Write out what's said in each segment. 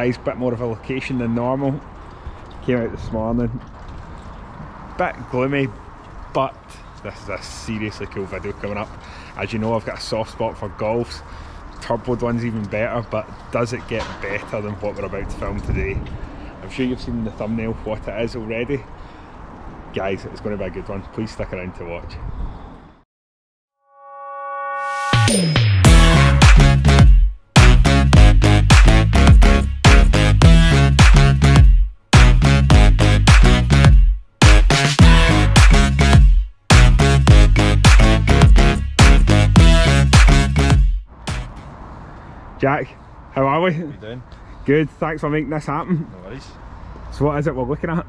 guys, bit more of a location than normal. Came out this morning. Bit gloomy, but this is a seriously cool video coming up. As you know, I've got a soft spot for golfs. Turboed one's even better, but does it get better than what we're about to film today? I'm sure you've seen the thumbnail what it is already. Guys, it's going to be a good one. Please stick around to watch. Jack, how are we? How you doing? Good, thanks for making this happen. No worries. So what is it we're looking at?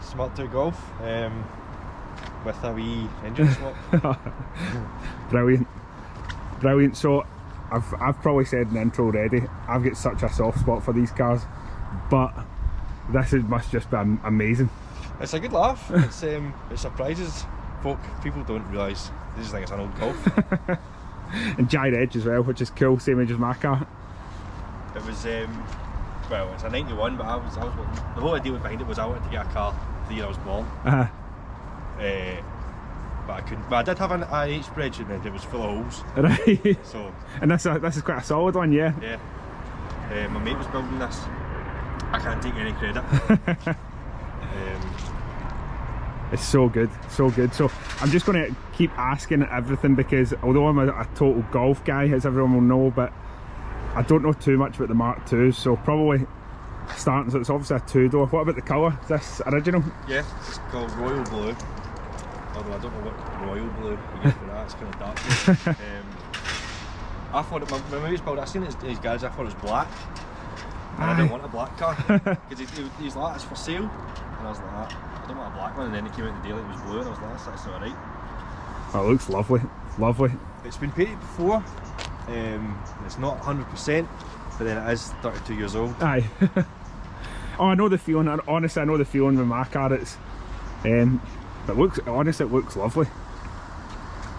Smart 2 Golf with a wee engine swap. Brilliant. Brilliant. So I've probably said in the intro already, I've got such a soft spot for these cars, but this must just be amazing. It's a good laugh. It surprises folk. People don't realise, they just think it's an old Golf. And gyre edge as well, which is cool, same age as my car. It was, well, it's a 91, but I was the whole idea behind it was I wanted to get a car the year I was born. But I couldn't. But I did have an IH bridge and it was full of holes. Right. So. And this is quite a solid one, yeah. Yeah. My mate was building this. I can't take any credit. It's so good, so good. So I'm just going to keep asking everything because although I'm a total golf guy, as everyone will know, but I don't know too much about the Mark IIs, so probably starting, so it's obviously a two-door. What about the colour? Is this original? Yeah, it's called Royal Blue. Although I don't know what Royal Blue we get for that, it's kind of dark. I thought it, my mate's built it, I seen it in his garage, I thought it was black. And I didn't want a black car, because he's like, it's for sale. And I was like, I don't want a black one, and then it came out in the daily, it was blue, and I was like, that's alright. Oh, it looks lovely, lovely. It's been painted before, it's not 100%, but then it is 32 years old. Aye. Oh, I know the feeling, honestly I know the feeling with my car, it's, but honestly it looks lovely.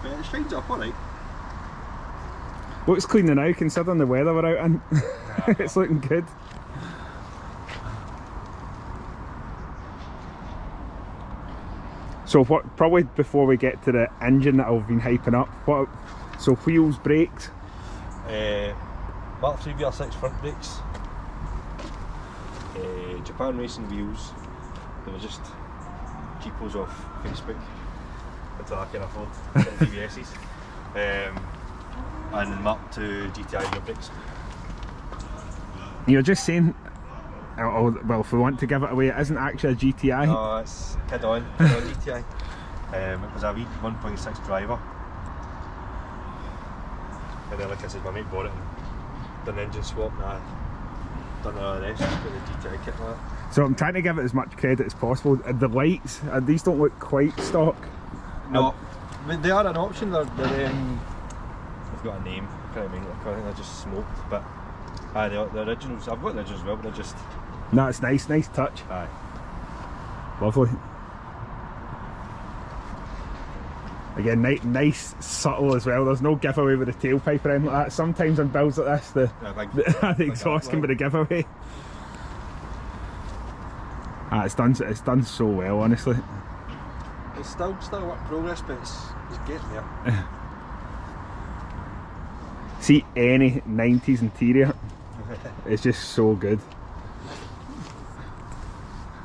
But it shines up alright. Looks cleaner now considering the weather we're out in. It's looking good. So what, probably before we get to the engine that I've been hyping up, so wheels, brakes? Mark 3 VR6 front brakes. Japan Racing wheels. They were just cheapos off Facebook. That's all I can afford. VVS's. And Mark 2 GTI rear brakes. You're just saying, well, if we want to give it away, it isn't actually a GTI. No, it's kid on GTI. It was a wee 1.6 driver. And then, like I said, my mate bought it and done an engine swap, and I done all the rest, just put the GTI kit on it. So I'm trying to give it as much credit as possible. The lights, these don't look quite stock. No, they are an option. They've got a name, I can't remember. I think they're just smoked, but the originals, I've got the originals as well, but they're just... No, it's nice touch. Aye. Lovely. Again, nice, subtle as well. There's no giveaway with the tailpipe or anything like that. Sometimes on builds like this, the exhaust can be the giveaway. It's done so well, honestly. It's still work in progress, but it's getting there. See any 90s interior, it's just so good.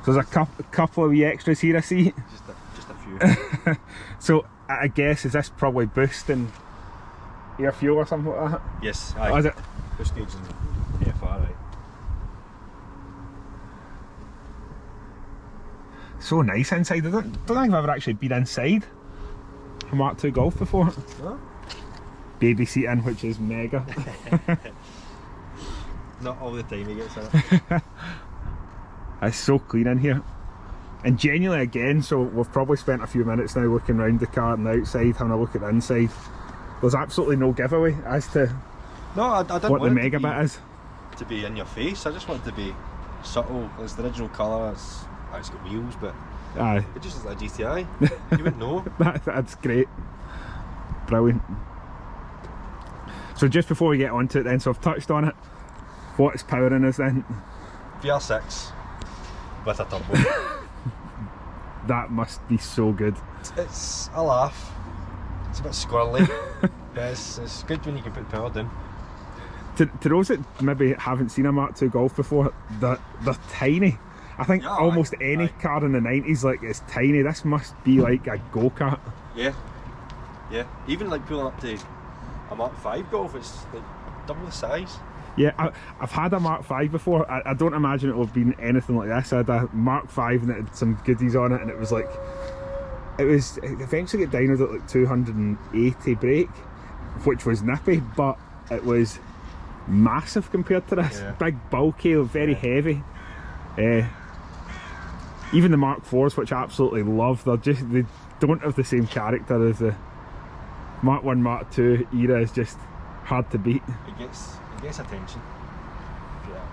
So there's a couple of wee extras here I see. Just a few. So I guess, is this probably boost and air fuel or something like that? Yes, aye. Oh, is it? Boost gauge and AFR, right. So nice inside. I don't think I've ever actually been inside a Mark II Golf before. No? Baby seating, which is mega. Not all the time he gets in it. It's so clean in here. And genuinely again, so we've probably spent a few minutes now looking around the car and the outside, having a look at the inside. There's absolutely no giveaway as to I didn't what the want mega bit is. To be in your face, I just wanted to be subtle. It's the original colour, it's got wheels, but aye. it just looks like a GTI. You wouldn't know. That's great. Brilliant. So just before we get onto it then, so I've touched on it. What's powering us then? VR6 with a turbo. That must be so good. It's a laugh. It's a bit squirrely, but it's good when you can put power down. To those that maybe haven't seen a Mark II Golf before, they're tiny. I think almost any car in the 90s like is tiny. This must be like a go-kart. Yeah, yeah. Even like pulling up to a Mark V Golf, it's like double the size. Yeah, I've had a Mark V before. I don't imagine it will have been anything like this. I had a Mark V and it had some goodies on it, and it eventually got dynoed at like 280 brake, which was nippy, but it was massive compared to this. Big, bulky, very heavy. Even the Mark IVs, which I absolutely love, they don't have the same character as the Mark 1, Mark 2 era. Is just hard to beat. It gets attention. Yeah.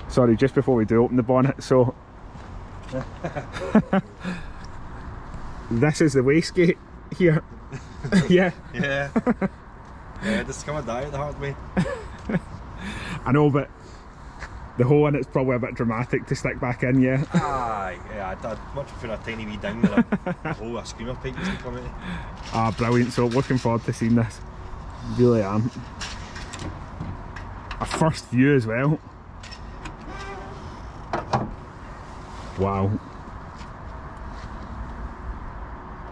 Sorry, just before we do open the bonnet, so this is the wastegate here. Yeah. Yeah. Yeah, just come and die the hard way. I know, but the hole in it's probably a bit dramatic to stick back in, yeah. Yeah, I'd much prefer a tiny wee ding than a hole a screamer pipe used to come out. Ah, brilliant, so looking forward to seeing this. Really am. A first view as well. Wow.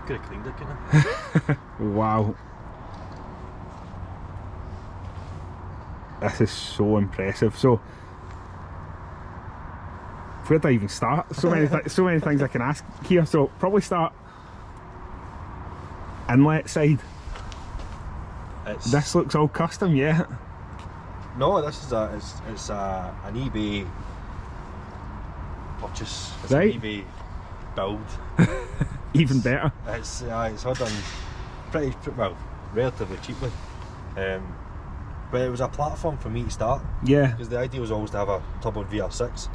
Could have cleaned it, couldn't I? Wow. This is so impressive. So, where do I even start? So many things I can ask here. So, probably start inlet side. This looks all custom, yeah. No, this is it's an eBay purchase. It's right. An eBay build. Even better. It's all done pretty well, relatively cheaply. But it was a platform for me to start. Yeah. Because the idea was always to have a turbo VR6.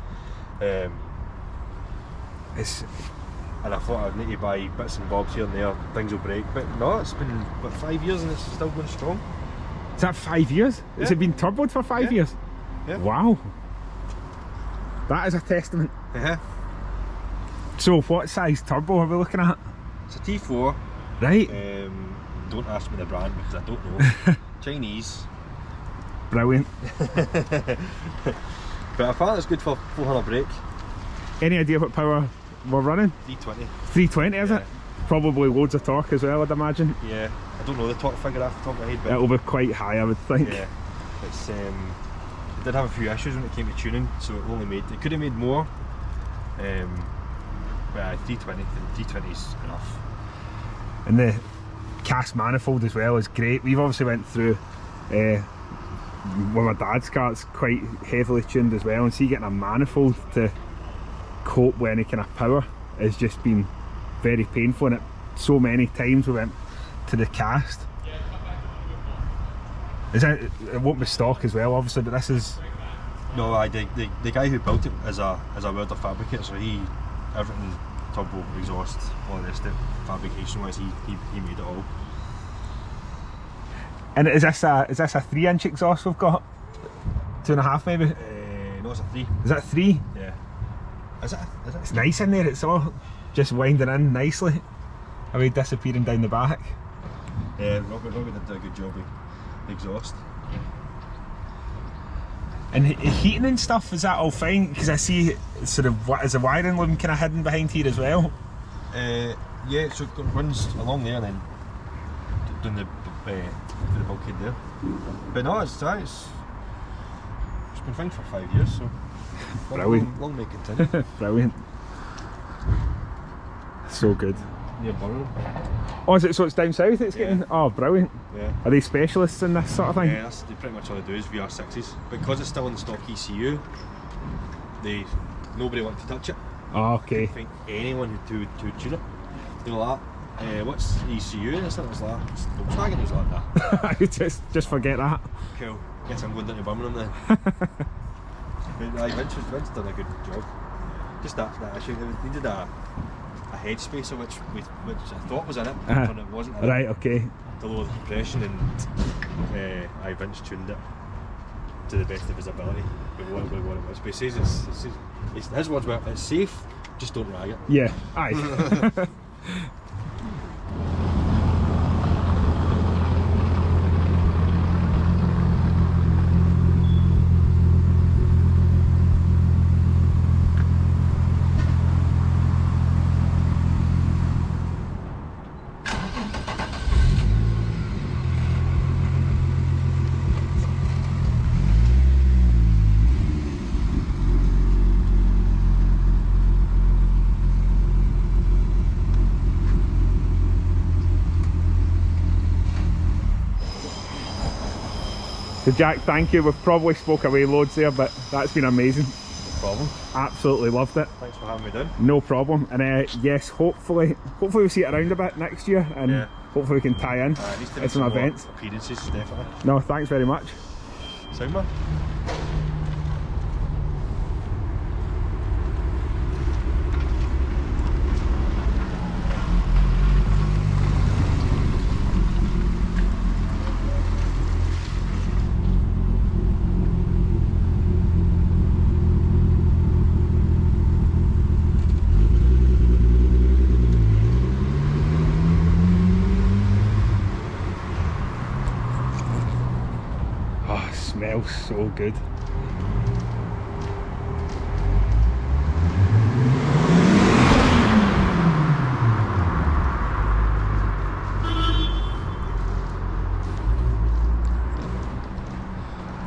And I thought I'd need to buy bits and bobs here and there, things will break. But no, it's been about 5 years and it's still going strong. Is that 5 years? Yeah. Has it been turboed for 5 years? Yeah. Wow. That is a testament. Yeah. So what size turbo are we looking at? It's a T4. Right. Don't ask me the brand because I don't know. Chinese. Brilliant. But apparently it's good for 400 brake. Any idea what power we're running? 320. 320 is it? Probably loads of torque as well, I'd imagine. Yeah. I don't know the torque figure off the top of my head, but it'll be quite high, I would think. Yeah. It's it did have a few issues when it came to tuning, so it could have made more. But 320, the 320 is enough. And the cast manifold as well is great. We've obviously went through with my dad's car, it's quite heavily tuned as well, and see getting a manifold to cope with any kind of power has just been very painful, and so many times we went to the cast. It won't be stock as well obviously, but this is... No, the guy who built it is a welder fabricator, so everything, turbo, exhaust, all the rest of it, fabrication wise, he made it all. And is this a 3-inch exhaust we've got? 2.5 maybe? No, it's a 3. Is that 3? Yeah. Is it? It's nice in there, it's all just winding in nicely. Are we disappearing down the back? Yeah, Robbie did a good job with exhaust. And heating and stuff, is that all fine? Because I see sort of, is the wiring loom kind of hidden behind here as well? Yeah, so it runs along there and then down the bulkhead there. But no, it's been fine for 5 years, so brilliant. Long may continue. Brilliant. So good. Near Burrow. Oh, is it? So it's down south it's getting... Oh, brilliant. Yeah. Are they specialists in this sort of thing? Yeah, pretty much all they do is VR6s. Because it's still in the stock ECU, nobody wants to touch it. Oh, okay. I think anyone who tune it, they're like, what's ECU? And it's like, Volkswagen was like that. just forget that. Cool. Guess I'm going down to Birmingham then. But Vince's done a good job. Just that issue, it needed a head spacer which I thought was in it, but it wasn't in right, it. Okay. To lower the compression, and Vince tuned it to the best of his ability with what it was. But he says it's his words were, it's safe, just don't rag it. Yeah, aye. So Jack, thank you. We've probably spoke away loads there, but that's been amazing. No problem. Absolutely loved it. Thanks for having me down. No problem. And yes, hopefully we'll see it around a bit next year, and Yeah. hopefully we can tie in It's some events. Appearances, definitely. No, thanks very much. Sound man. Oh, it smells so good.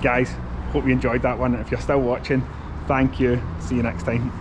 Guys, hope you enjoyed that one. If you're still watching, thank you. See you next time.